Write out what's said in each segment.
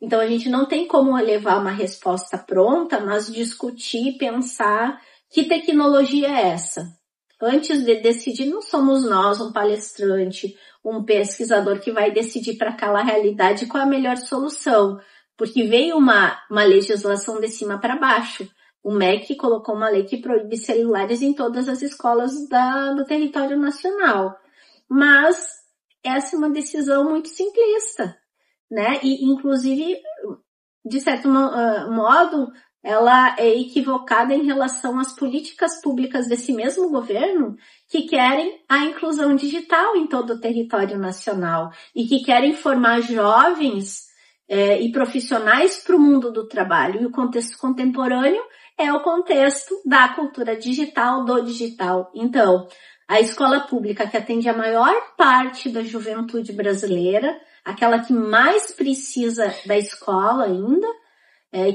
Então, a gente não tem como levar uma resposta pronta, mas discutir, pensar que tecnologia é essa. Antes de decidir, não somos nós, um palestrante, um pesquisador que vai decidir para aquela realidade qual é a melhor solução. Porque veio uma legislação de cima para baixo. O MEC colocou uma lei que proíbe celulares em todas as escolas do território nacional. Mas essa é uma decisão muito simplista, né? E, inclusive, de certo modo, ela é equivocada em relação às políticas públicas desse mesmo governo que querem a inclusão digital em todo o território nacional e que querem formar jovens e profissionais para o mundo do trabalho. E o contexto contemporâneo é o contexto da cultura digital, do digital. Então, a escola pública que atende a maior parte da juventude brasileira, aquela que mais precisa da escola ainda,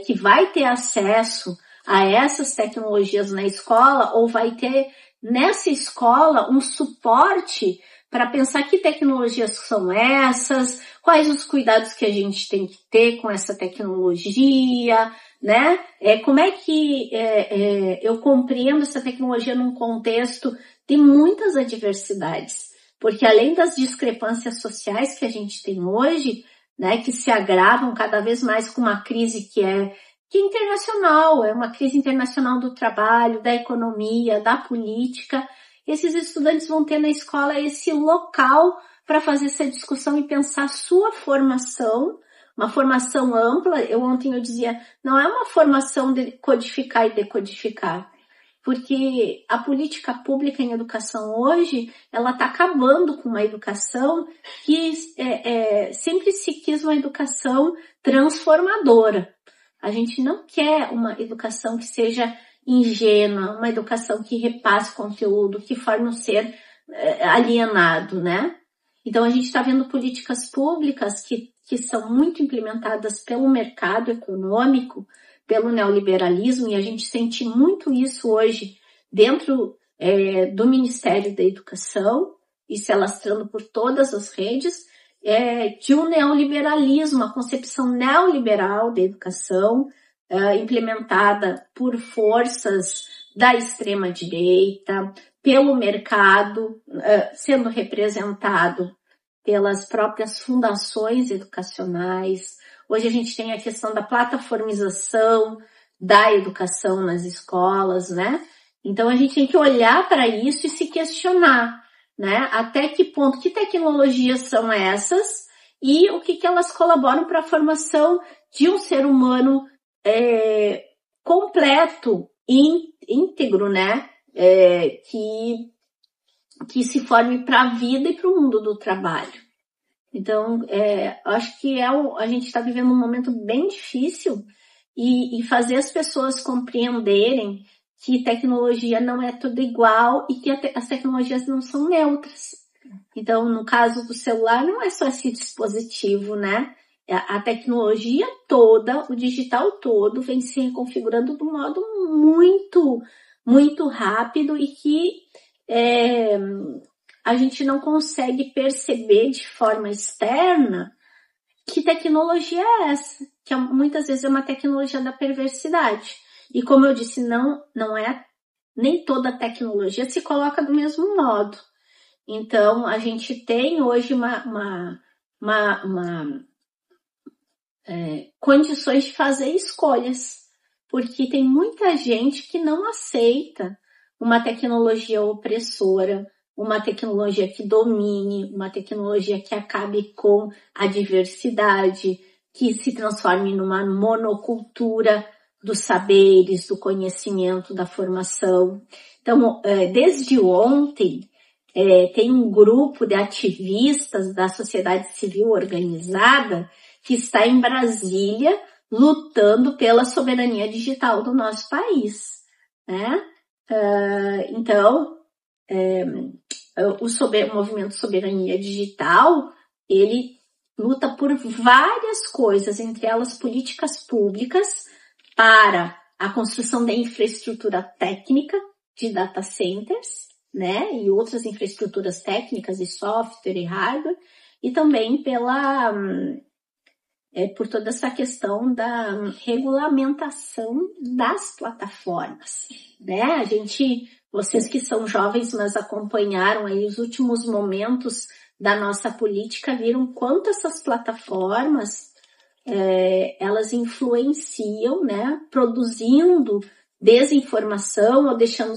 que vai ter acesso a essas tecnologias na escola ou vai ter nessa escola um suporte para pensar que tecnologias são essas, quais os cuidados que a gente tem que ter com essa tecnologia, né? Como é que eu compreendo essa tecnologia num contexto de muitas adversidades? Porque além das discrepâncias sociais que a gente tem hoje, né, que se agravam cada vez mais com uma crise que é internacional, é uma crise internacional do trabalho, da economia, da política. Esses estudantes vão ter na escola esse local para fazer essa discussão e pensar a sua formação, uma formação ampla. Ontem eu dizia, não é uma formação de codificar e decodificar, porque a política pública em educação hoje, ela está acabando com uma educação que sempre se quis uma educação transformadora. A gente não quer uma educação que seja ingênua, uma educação que repasse conteúdo, que forme um ser alienado, né? Então a gente está vendo políticas públicas que são muito implementadas pelo mercado econômico, pelo neoliberalismo, e a gente sente muito isso hoje dentro do Ministério da Educação e se alastrando por todas as redes, de um neoliberalismo, a concepção neoliberal da educação, implementada por forças da extrema-direita, pelo mercado, sendo representado pelas próprias fundações educacionais. Hoje a gente tem a questão da plataformização da educação nas escolas, né? Então a gente tem que olhar para isso e se questionar, né? Até que ponto, que tecnologias são essas e o que elas colaboram para a formação de um ser humano completo, íntegro, né? Que se forme para a vida e para o mundo do trabalho. Então, acho que a gente está vivendo um momento bem difícil e fazer as pessoas compreenderem que tecnologia não é tudo igual e que as tecnologias não são neutras. Então, no caso do celular, não é só esse dispositivo, né? A tecnologia toda, o digital todo, vem se reconfigurando de um modo muito, muito rápido e que a gente não consegue perceber de forma externa que tecnologia é essa, que muitas vezes é uma tecnologia da perversidade. E como eu disse, nem toda tecnologia se coloca do mesmo modo. Então, a gente tem hoje condições de fazer escolhas, porque tem muita gente que não aceita uma tecnologia opressora, uma tecnologia que domine, uma tecnologia que acabe com a diversidade, que se transforme numa monocultura dos saberes, do conhecimento, da formação. Então, desde ontem, tem um grupo de ativistas da sociedade civil organizada que está em Brasília lutando pela soberania digital do nosso país, né? Então, o movimento Soberania Digital, ele luta por várias coisas, entre elas políticas públicas para a construção da infraestrutura técnica de data centers, né, e outras infraestruturas técnicas de software e hardware, e também pela por toda essa questão da regulamentação das plataformas, né? Vocês que são jovens, mas acompanharam aí os últimos momentos da nossa política, viram quanto essas plataformas, elas influenciam, né? Produzindo desinformação ou deixando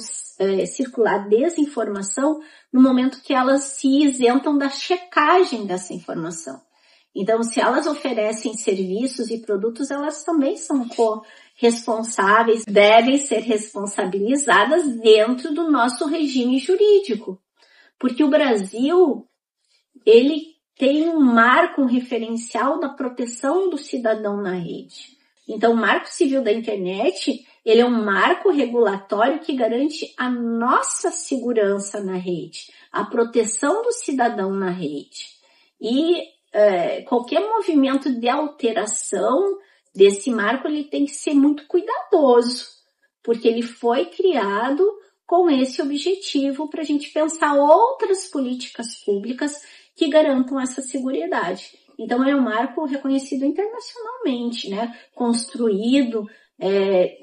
circular desinformação no momento que elas se isentam da checagem dessa informação. Então, se elas oferecem serviços e produtos, elas também são corresponsáveis, devem ser responsabilizadas dentro do nosso regime jurídico. Porque o Brasil, ele tem um marco, um referencial da proteção do cidadão na rede. Então, o Marco Civil da Internet, ele é um marco regulatório que garante a nossa segurança na rede, a proteção do cidadão na rede. E qualquer movimento de alteração desse marco, ele tem que ser muito cuidadoso, porque ele foi criado com esse objetivo para a gente pensar outras políticas públicas que garantam essa seguridade. Então é um marco reconhecido internacionalmente, né? Construído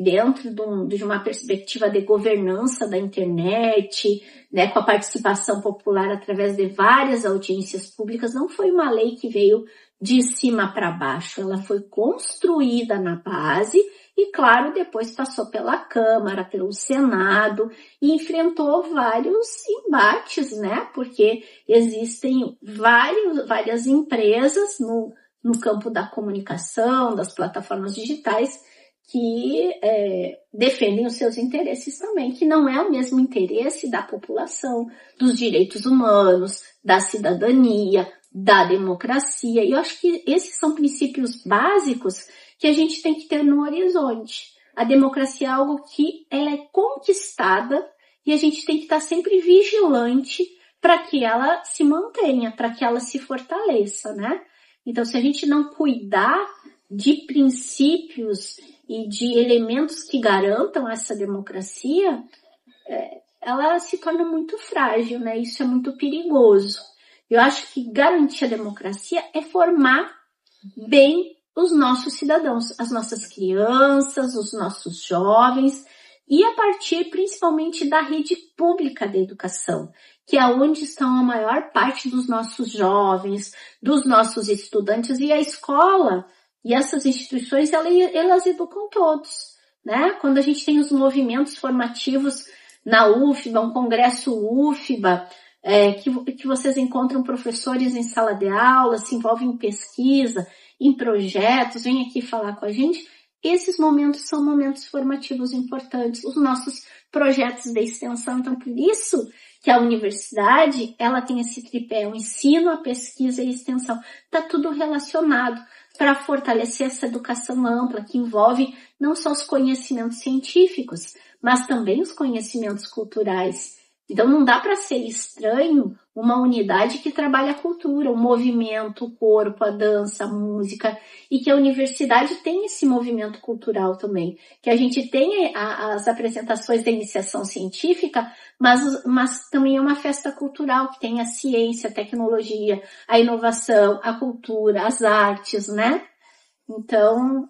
dentro de uma perspectiva de governança da internet, né, com a participação popular através de várias audiências públicas. Não foi uma lei que veio de cima para baixo, ela foi construída na base e, claro, depois passou pela Câmara, pelo Senado e enfrentou vários embates, né, porque existem várias empresas no campo da comunicação, das plataformas digitais, que defendem os seus interesses também, que não é o mesmo interesse da população, dos direitos humanos, da cidadania, da democracia. E eu acho que esses são princípios básicos que a gente tem que ter no horizonte. A democracia é algo que ela é conquistada e a gente tem que estar sempre vigilante para que ela se mantenha, para que ela se fortaleça, né? Então, se a gente não cuidar de princípios e de elementos que garantam essa democracia, ela se torna muito frágil, né? Isso é muito perigoso. Eu acho que garantir a democracia é formar bem os nossos cidadãos, as nossas crianças, os nossos jovens, e a partir principalmente da rede pública da educação, que é onde estão a maior parte dos nossos jovens, dos nossos estudantes, e a escola e essas instituições, elas educam todos, né? Quando a gente tem os movimentos formativos na UFBA, um congresso UFBA, que vocês encontram professores em sala de aula, se envolvem em pesquisa, em projetos, vêm aqui falar com a gente. Esses momentos são momentos formativos importantes, os nossos projetos de extensão. Então, por isso que a universidade, ela tem esse tripé, o ensino, a pesquisa e a extensão. Está tudo relacionado para fortalecer essa educação ampla, que envolve não só os conhecimentos científicos, mas também os conhecimentos culturais. Então não dá para ser estranho uma unidade que trabalha a cultura, o movimento, o corpo, a dança, a música, e que a universidade tem esse movimento cultural também, que a gente tem as apresentações da iniciação científica, mas também é uma festa cultural que tem a ciência, a tecnologia, a inovação, a cultura, as artes, né? Então,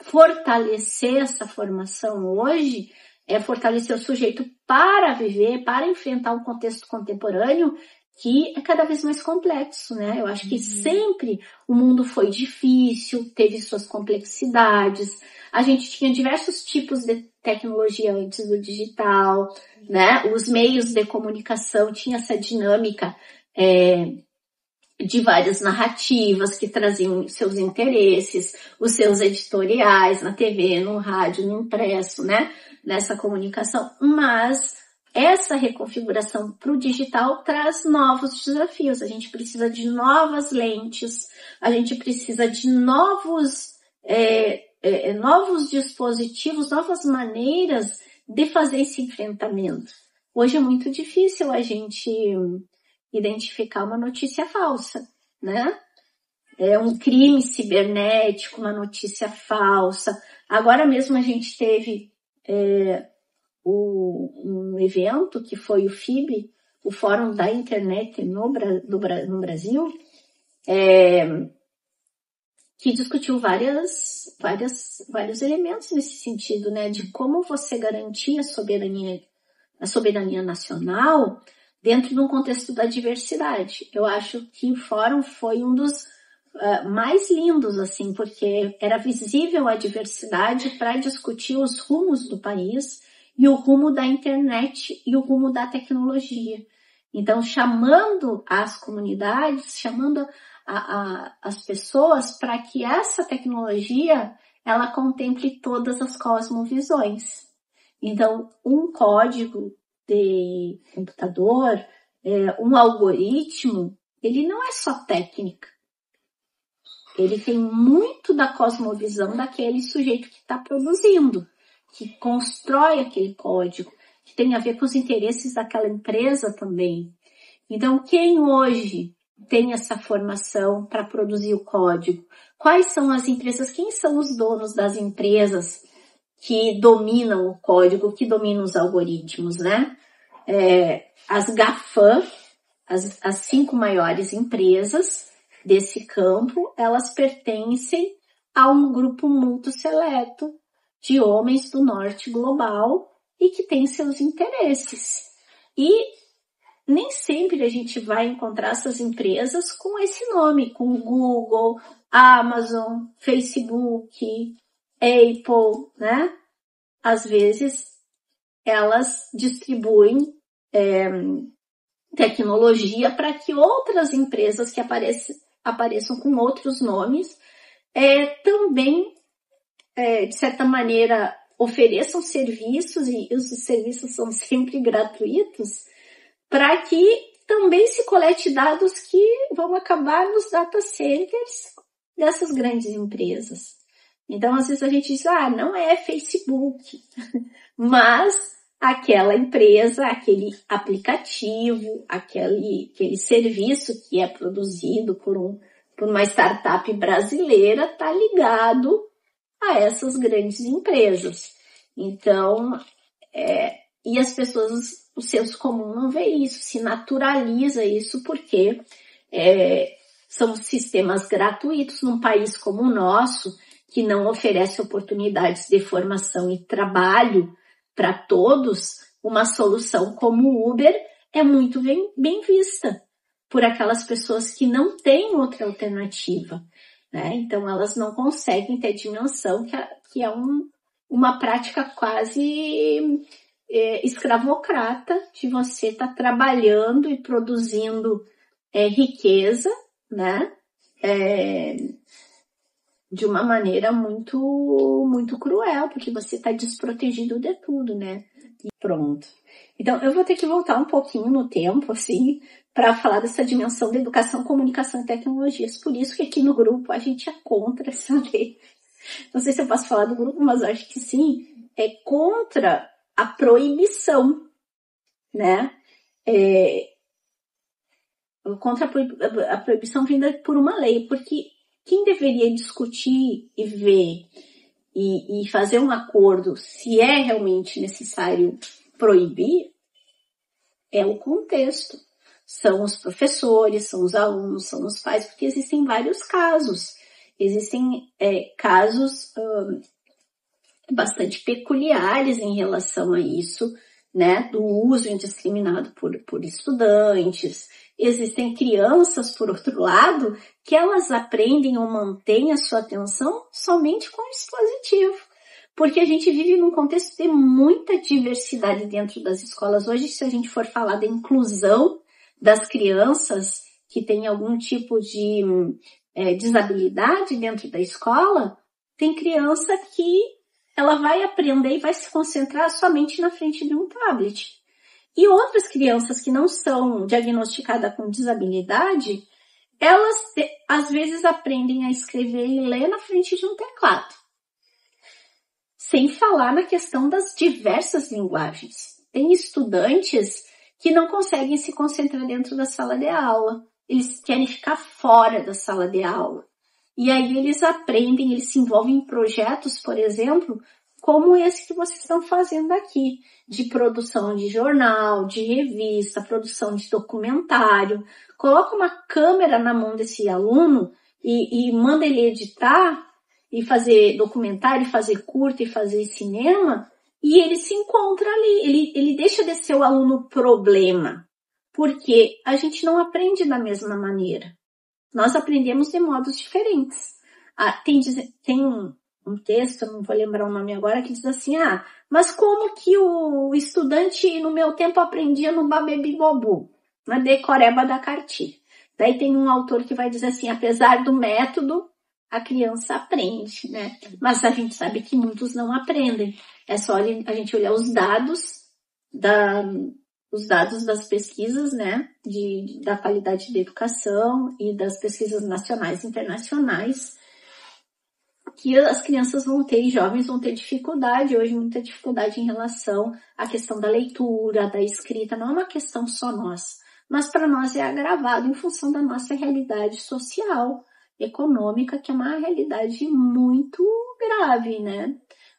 fortalecer essa formação hoje é fortalecer o sujeito para viver, para enfrentar um contexto contemporâneo que é cada vez mais complexo, né? Eu acho que sempre o mundo foi difícil, teve suas complexidades. A gente tinha diversos tipos de tecnologia antes do digital, né? Os meios de comunicação tinham essa dinâmica de várias narrativas que traziam seus interesses, os seus editoriais na TV, no rádio, no impresso, né? Nessa comunicação, mas essa reconfiguração para o digital traz novos desafios. A gente precisa de novas lentes, a gente precisa de novos dispositivos, novas maneiras de fazer esse enfrentamento. Hoje é muito difícil a gente identificar uma notícia falsa, né? É um crime cibernético, uma notícia falsa. Agora mesmo a gente teve um evento que foi o FIB, o Fórum da Internet no Brasil, que discutiu vários elementos nesse sentido, né, de como você garantir a soberania nacional dentro de um contexto da diversidade. Eu acho que o fórum foi um dos mais lindos, assim, porque era visível a diversidade para discutir os rumos do país e o rumo da internet e o rumo da tecnologia. Então, chamando as comunidades, chamando as pessoas para que essa tecnologia ela contemple todas as cosmovisões. Então, um código de computador, um algoritmo, ele não é só técnica. Ele tem muito da cosmovisão daquele sujeito que está produzindo, que constrói aquele código, que tem a ver com os interesses daquela empresa também. Então, quem hoje tem essa formação para produzir o código? Quais são as empresas? Quem são os donos das empresas que dominam o código, que dominam os algoritmos, né? As GAFAM, as 5 maiores empresas desse campo, elas pertencem a um grupo muito seleto de homens do norte global e que tem seus interesses. E nem sempre a gente vai encontrar essas empresas com esse nome, com Google, Amazon, Facebook, Apple, né? Às vezes elas distribuem tecnologia para que outras empresas que apareçam com outros nomes também, de certa maneira, ofereçam serviços, e os serviços são sempre gratuitos, para que também se colete dados que vão acabar nos data centers dessas grandes empresas. Então, às vezes a gente diz, não é Facebook, mas aquela empresa, aquele aplicativo, aquele serviço que é produzido por uma startup brasileira está ligado a essas grandes empresas. Então, e as pessoas, o senso comum não vê isso, se naturaliza isso porque são sistemas gratuitos num país como o nosso, que não oferece oportunidades de formação e trabalho para todos. Uma solução como o Uber é muito bem vista por aquelas pessoas que não têm outra alternativa, né? Então elas não conseguem ter dimensão que é uma prática quase escravocrata de você estar trabalhando e produzindo riqueza, né? De uma maneira muito, muito cruel, porque você está desprotegido de tudo, né? E pronto. Então, eu vou ter que voltar um pouquinho no tempo, assim, para falar dessa dimensão da educação, comunicação e tecnologias. Por isso que aqui no grupo a gente é contra essa lei. Não sei se eu posso falar do grupo, mas eu acho que sim. É contra a proibição, né? Contra a proibição vinda por uma lei, porque quem deveria discutir e ver e fazer um acordo se é realmente necessário proibir é o contexto. São os professores, são os alunos, são os pais, porque existem vários casos. Existem casos bastante peculiares em relação a isso, né, do uso indiscriminado por estudantes. Existem crianças, por outro lado, que elas aprendem ou mantêm a sua atenção somente com o dispositivo. Porque a gente vive num contexto de muita diversidade dentro das escolas. Hoje, se a gente for falar da inclusão das crianças que têm algum tipo de desabilidade dentro da escola, tem criança que ela vai aprender e vai se concentrar somente na frente de um tablet. E outras crianças que não são diagnosticadas com desabilidade, elas às vezes aprendem a escrever e ler na frente de um teclado. Sem falar na questão das diversas linguagens. Tem estudantes que não conseguem se concentrar dentro da sala de aula. Eles querem ficar fora da sala de aula. E aí eles aprendem, eles se envolvem em projetos, por exemplo, como esse que vocês estão fazendo aqui, de produção de jornal, de revista, produção de documentário. Coloca uma câmera na mão desse aluno e manda ele editar e fazer documentário, fazer curta e fazer cinema, e ele se encontra ali, ele deixa de ser o aluno problema, porque a gente não aprende da mesma maneira. Nós aprendemos de modos diferentes. Tem um texto, não vou lembrar o nome agora, que diz assim, mas como que o estudante no meu tempo aprendia no Babebi-Bobu, na Decoreba da Carti? Daí tem um autor que vai dizer assim, apesar do método, a criança aprende, né? Mas a gente sabe que muitos não aprendem. É só a gente olhar os dados das pesquisas, né? Da qualidade da educação e das pesquisas nacionais e internacionais, que as crianças vão ter e jovens vão ter dificuldade, hoje muita dificuldade em relação à questão da leitura, da escrita, não é uma questão só nossa, mas para nós é agravado em função da nossa realidade social, econômica, que é uma realidade muito grave, né?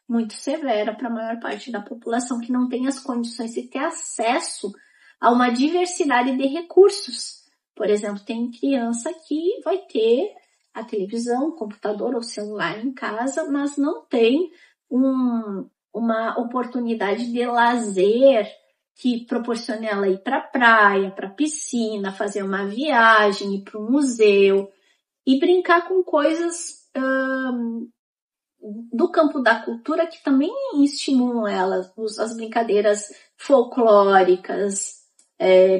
Muito severa para a maior parte da população que não tem as condições de ter acesso a uma diversidade de recursos. Por exemplo, tem criança que vai ter a televisão, o computador ou celular em casa, mas não tem uma oportunidade de lazer que proporcione ela ir para a praia, para a piscina, fazer uma viagem, ir para um museu e brincar com coisas do campo da cultura que também estimulam elas, as brincadeiras folclóricas,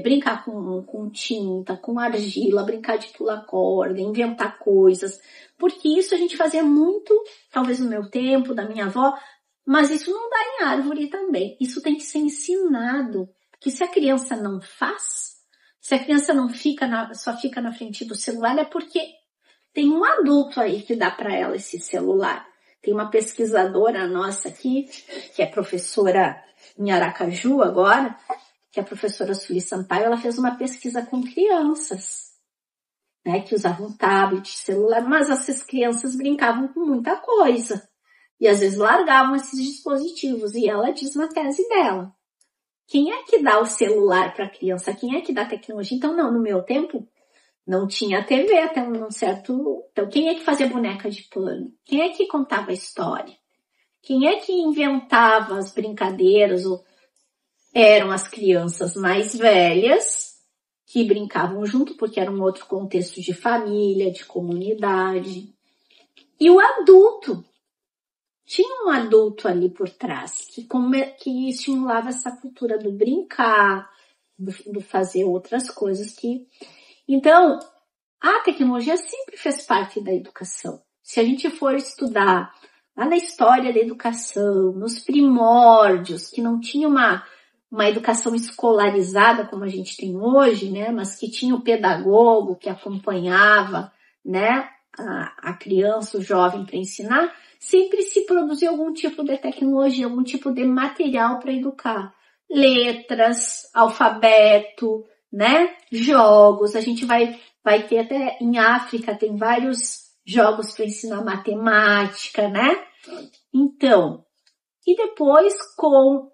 brincar com tinta, com argila, brincar de pular corda, inventar coisas, porque isso a gente fazia muito, talvez no meu tempo, da minha avó, mas isso não dá em árvore também. Isso tem que ser ensinado, que se a criança não faz, se a criança não só fica na frente do celular, é porque tem um adulto aí que dá para ela esse celular. Tem uma pesquisadora nossa aqui, que é professora em Aracaju agora, que é a professora Sueli Sampaio, ela fez uma pesquisa com crianças, né, que usavam tablet, celular, mas essas crianças brincavam com muita coisa. E às vezes largavam esses dispositivos. E ela diz na tese dela, quem é que dá o celular para a criança? Quem é que dá a tecnologia? Então, não, no meu tempo, não tinha TV até um certo... Então, quem é que fazia boneca de pano? Quem é que contava a história? Quem é que inventava as brincadeiras? Eram as crianças mais velhas que brincavam junto, porque era um outro contexto de família, de comunidade. E o adulto. Tinha um adulto ali por trás que estimulava essa cultura do brincar, do fazer outras coisas que... Então, a tecnologia sempre fez parte da educação. Se a gente for estudar lá na história da educação, nos primórdios, que não tinha uma educação escolarizada como a gente tem hoje, né, mas que tinha o pedagogo que acompanhava, né, a criança, o jovem para ensinar, sempre se produzia algum tipo de tecnologia, algum tipo de material para educar. Letras, alfabeto, né? Jogos, a gente vai ter até em África, tem vários jogos para ensinar matemática, né? Então, e depois com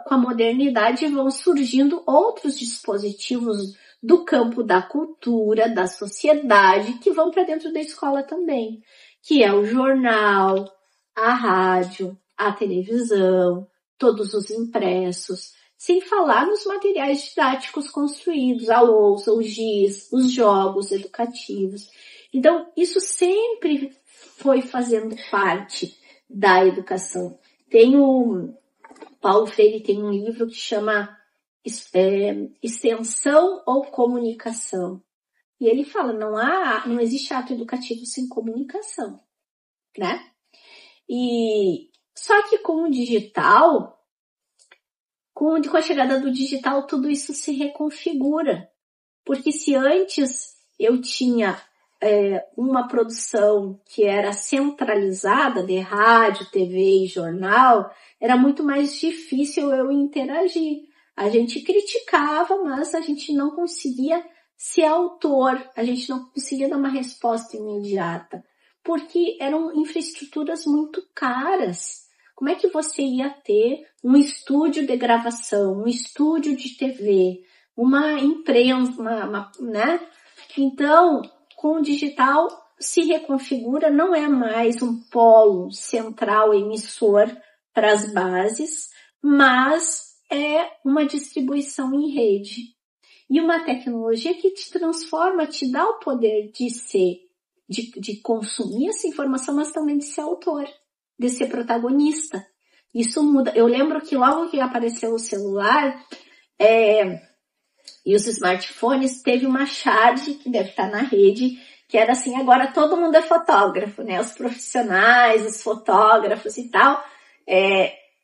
a modernidade vão surgindo outros dispositivos do campo da cultura, da sociedade, que vão para dentro da escola também, que é o jornal, a rádio, a televisão, todos os impressos, sem falar nos materiais didáticos construídos, a lousa, o giz, os jogos educativos. Então, isso sempre foi fazendo parte da educação. Tem o Paulo Freire tem um livro que chama Extensão ou Comunicação. E ele fala, não existe ato educativo sem comunicação, né? E só que com o digital, com a chegada do digital, tudo isso se reconfigura. Porque se antes eu tinha uma produção que era centralizada de rádio, TV e jornal, era muito mais difícil eu interagir. A gente criticava, mas a gente não conseguia ser autor, a gente não conseguia dar uma resposta imediata, porque eram infraestruturas muito caras. Como é que você ia ter um estúdio de gravação, um estúdio de TV, uma imprensa, né? Então, com o digital, se reconfigura, não é mais um polo central emissor para as bases, mas é uma distribuição em rede. E uma tecnologia que te transforma, te dá o poder de ser, de consumir essa informação, mas também de ser autor, de ser protagonista. Isso muda. Eu lembro que logo que apareceu o celular, e os smartphones, teve uma charge que deve estar na rede, que era assim, agora todo mundo é fotógrafo, né? Os profissionais, os fotógrafos e tal,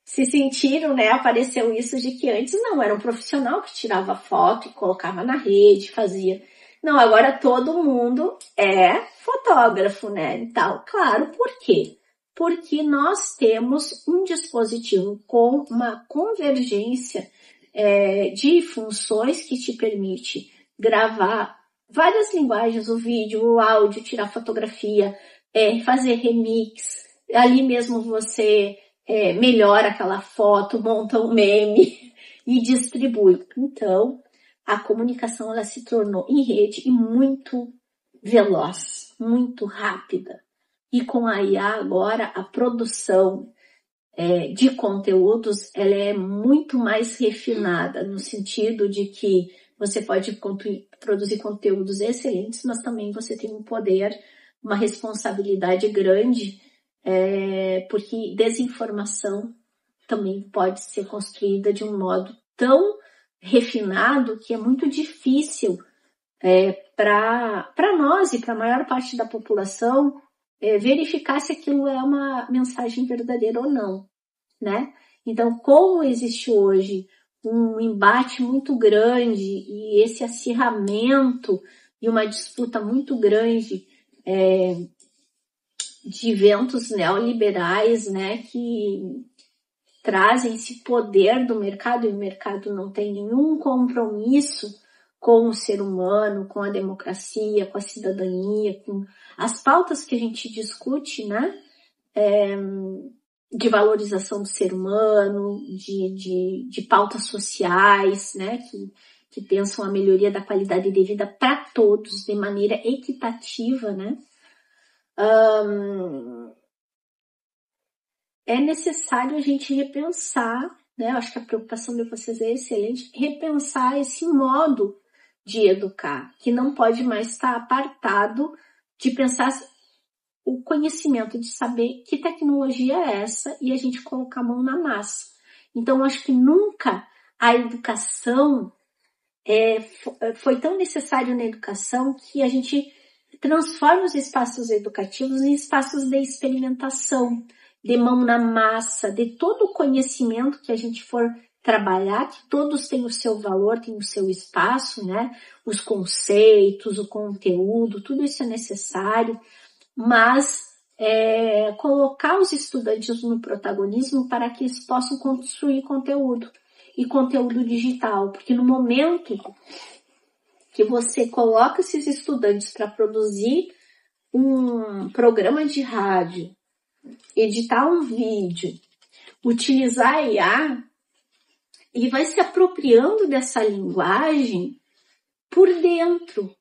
se sentiram, né? Apareceu isso de que antes não, era um profissional que tirava foto e colocava na rede, fazia. Não, agora todo mundo é fotógrafo, né? E tal. Claro, por quê? Porque nós temos um dispositivo com uma convergência de funções que te permite gravar várias linguagens, o vídeo, o áudio, tirar fotografia, fazer remix. Ali mesmo você melhora aquela foto, monta um meme e distribui. Então, a comunicação ela se tornou em rede e muito veloz, muito rápida. E com a IA agora, a produção de conteúdos, ela é muito mais refinada, no sentido de que você pode produzir conteúdos excelentes, mas também você tem um poder, uma responsabilidade grande, porque desinformação também pode ser construída de um modo tão refinado que é muito difícil para nós e para a maior parte da população verificar se aquilo é uma mensagem verdadeira ou não, né? Então, como existe hoje um embate muito grande e esse acirramento e uma disputa muito grande de ventos neoliberais, né, que trazem esse poder do mercado, e o mercado não tem nenhum compromisso com o ser humano, com a democracia, com a cidadania, com as pautas que a gente discute, né, de valorização do ser humano, de pautas sociais, né, que pensam a melhoria da qualidade de vida para todos de maneira equitativa, né. É necessário a gente repensar, né? Eu acho que a preocupação de vocês é excelente, repensar esse modo de educar, que não pode mais estar apartado de pensar o conhecimento, de saber que tecnologia é essa e a gente colocar a mão na massa. Então, eu acho que nunca a educação foi tão necessário na educação que a gente transforma os espaços educativos em espaços de experimentação, de mão na massa, de todo o conhecimento que a gente for trabalhar, que todos têm o seu valor, têm o seu espaço, né? Os conceitos, o conteúdo, tudo isso é necessário, mas colocar os estudantes no protagonismo para que eles possam construir conteúdo, e conteúdo digital, porque no momento que você coloca esses estudantes para produzir um programa de rádio, editar um vídeo, utilizar a IA, e vai se apropriando dessa linguagem por dentro.